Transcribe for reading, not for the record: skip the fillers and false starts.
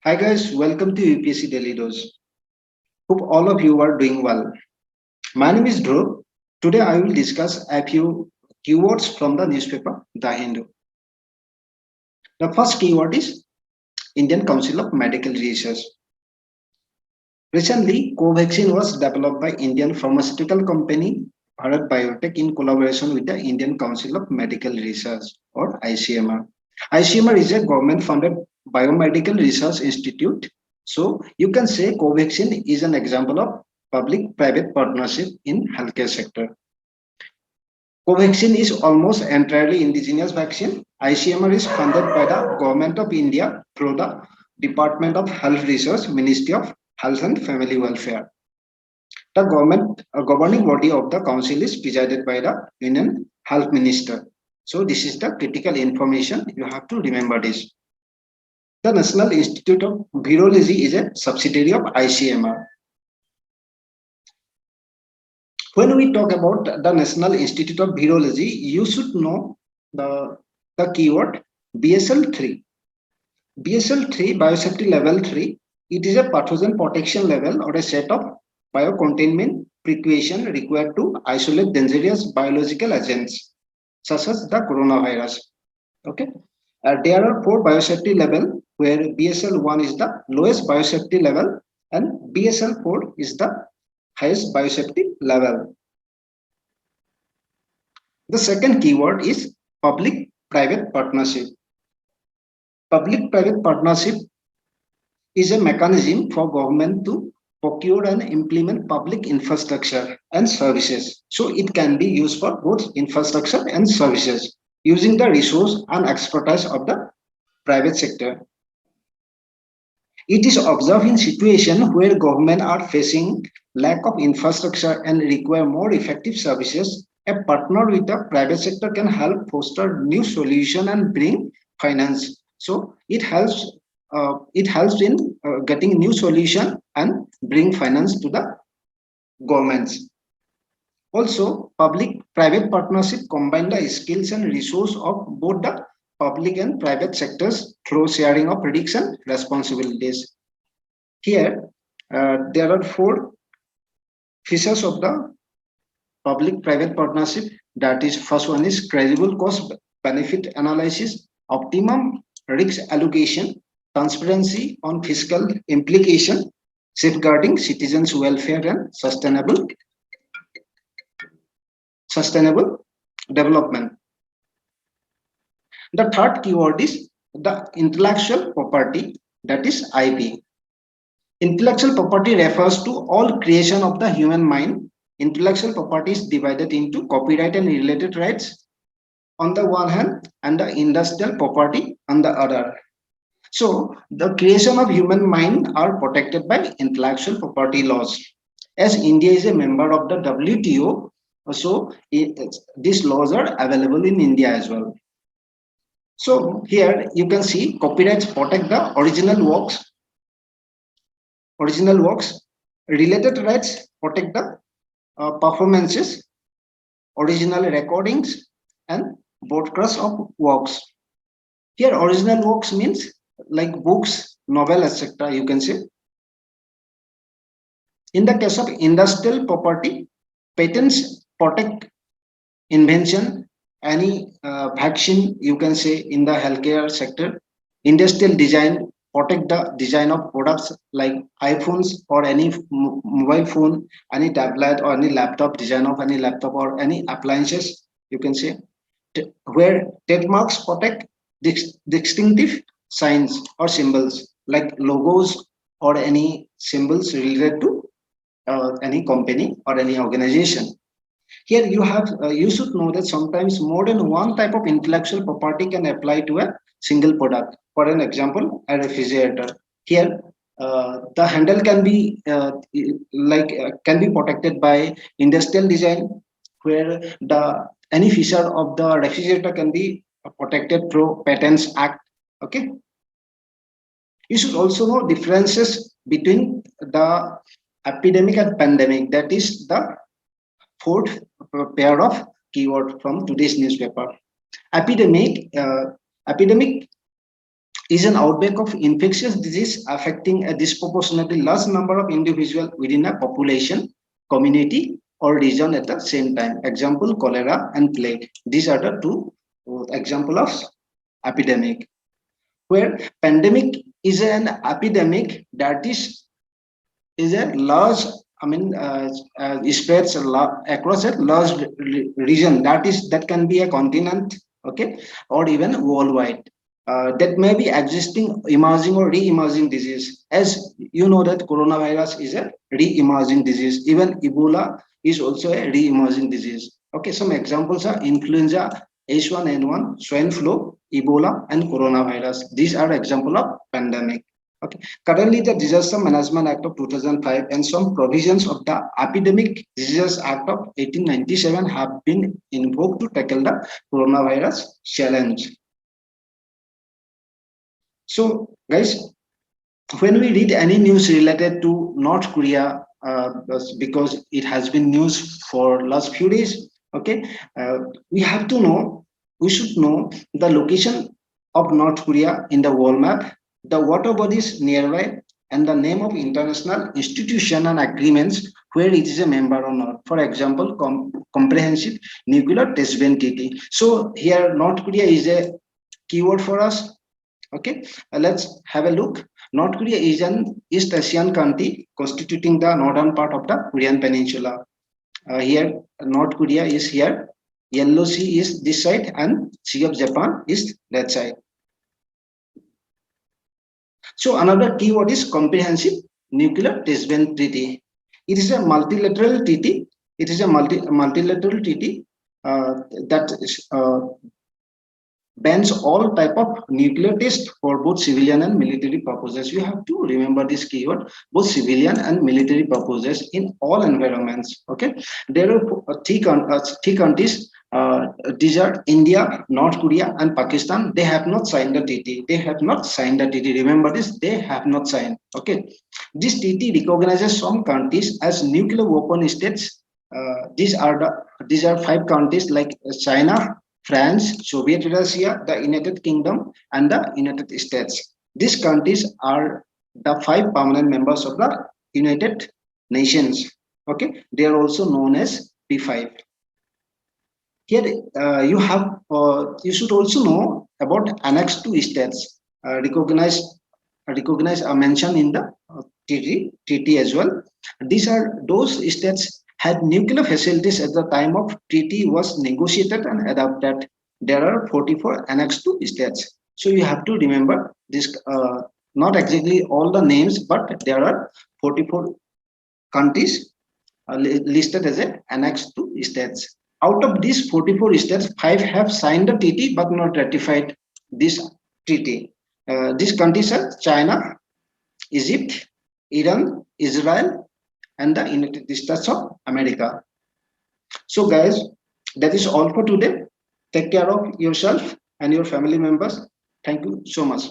Hi guys, welcome to UPSC Daily Dose. Hope all of you are doing well. My name is Dhruv. Today I will discuss a few keywords from the newspaper The Hindu. The first keyword is Indian Council of Medical Research. Recently, Covaxin was developed by Indian pharmaceutical company Bharat Biotech in collaboration with the Indian Council of Medical Research or ICMR. ICMR is a government-funded biomedical research institute. So you can say Covaxin is an example of public-private partnership in healthcare sector. Covaxin is almost entirely indigenous vaccine. ICMR is funded by the Government of India through the Department of Health Research, Ministry of Health and Family Welfare. The government governing body of the council is presided by the Union Health Minister. So this is the critical information. You have to remember this. The National Institute of Virology is a subsidiary of ICMR. When we talk about the National Institute of Virology, you should know the keyword BSL-3. BSL-3, biosafety level 3, it is a pathogen protection level or a set of biocontainment precaution required to isolate dangerous biological agents such as the coronavirus. Okay. There are 4 biosafety level where BSL-1 is the lowest biosafety level and BSL-4 is the highest biosafety level. The second keyword is public-private partnership. Public-private partnership is a mechanism for government to procure and implement public infrastructure and services. So it can be used for both infrastructure and services using the resource and expertise of the private sector. It is observed in situations where government are facing lack of infrastructure and require more effective services. A partner with the private sector can help foster new solution and bring finance. So it helps in getting new solution and bring finance to the governments. Also, public-private partnership combine the skills and resource of both the public and private sectors through sharing of prediction responsibilities. Here, there are 4 features of the public-private partnership. That is, first one is credible cost-benefit analysis, optimum risk allocation, transparency on fiscal implication, safeguarding citizens' welfare and sustainable development. The third keyword is the intellectual property, that is IP. Intellectual property refers to all creation of the human mind. Intellectual property is divided into copyright and related rights on the one hand and the industrial property on the other. So the creation of human mind are protected by intellectual property laws. As India is a member of the WTO, so these laws are available in India as well. So here you can see copyrights protect the original works. Related rights protect the performances, original recordings, and broadcast of works. Here, original works means like books, novel, etc. You can say. In the case of industrial property, patents protect invention, any vaccine, you can say, in the healthcare sector. Industrial design protect the design of products like iPhones or any mobile phone, any tablet or any laptop, design of any laptop or any appliances, you can say. Where trademarks protect distinctive signs or symbols like logos or any symbols related to any company or any organization. Here you should know that sometimes more than one type of intellectual property can apply to a single product. For an example, a refrigerator. Here, the handle can be can be protected by industrial design, where the any feature of the refrigerator can be protected through Patents Act. Okay. You should also know differences between the epidemic and pandemic. That is the fourth pair of keyword from today's newspaper. Epidemic is an outbreak of infectious disease affecting a disproportionately large number of individuals within a population, community, or region at the same time. Example, cholera and plague. These are the two example of epidemic. Where pandemic is an epidemic that is a large, I mean, spreads across a large region, that can be a continent, okay, or even worldwide. That may be existing, emerging or re-emerging disease. As you know that coronavirus is a re-emerging disease. Even Ebola is also a re-emerging disease. Okay, some examples are influenza, H1N1, swine flu, Ebola, and coronavirus. These are example of pandemic. Okay. Currently, the Disaster Management Act of 2005 and some provisions of the Epidemic Diseases Act of 1897 have been invoked to tackle the coronavirus challenge. So, guys, when we read any news related to North Korea, because it has been news for last few days, okay, we have to know, we should know the location of North Korea in the world map, the water bodies nearby, and the name of international institution and agreements where it is a member or not. For example, Comprehensive Nuclear Test Ban Treaty. So here North Korea is a keyword for us. Okay, let's have a look. North Korea is an East Asian country constituting the northern part of the Korean Peninsula. Here, North Korea is here. Yellow Sea is this side, and Sea of Japan is that side. So another keyword is Comprehensive Nuclear Test Ban Treaty. It is a multilateral treaty. It is a multilateral treaty that bans all type of nuclear test for both civilian and military purposes. You have to remember this keyword, both civilian and military purposes in all environments. Okay, there are three countries. These are India, North Korea, and Pakistan. They have not signed the treaty. They have not signed the treaty. Remember this, they have not signed. Okay, this treaty recognizes some countries as nuclear weapon states. These are 5 countries like China, France, Soviet Russia, the United Kingdom, and the United States. These countries are the 5 permanent members of the United Nations. Okay, they are also known as P5. Here you should also know about Annex 2 states recognized are mentioned in the treaty as well. These are those states had nuclear facilities at the time of treaty was negotiated and adopted. There are 44 Annex 2 states. So you have to remember this, not exactly all the names, but there are 44 countries listed as an Annex 2 states. Out of these 44 states, 5 have signed the treaty but not ratified this treaty. These countries are China, Egypt, Iran, Israel, and the United States of America. So guys, that is all for today. Take care of yourself and your family members. Thank you so much.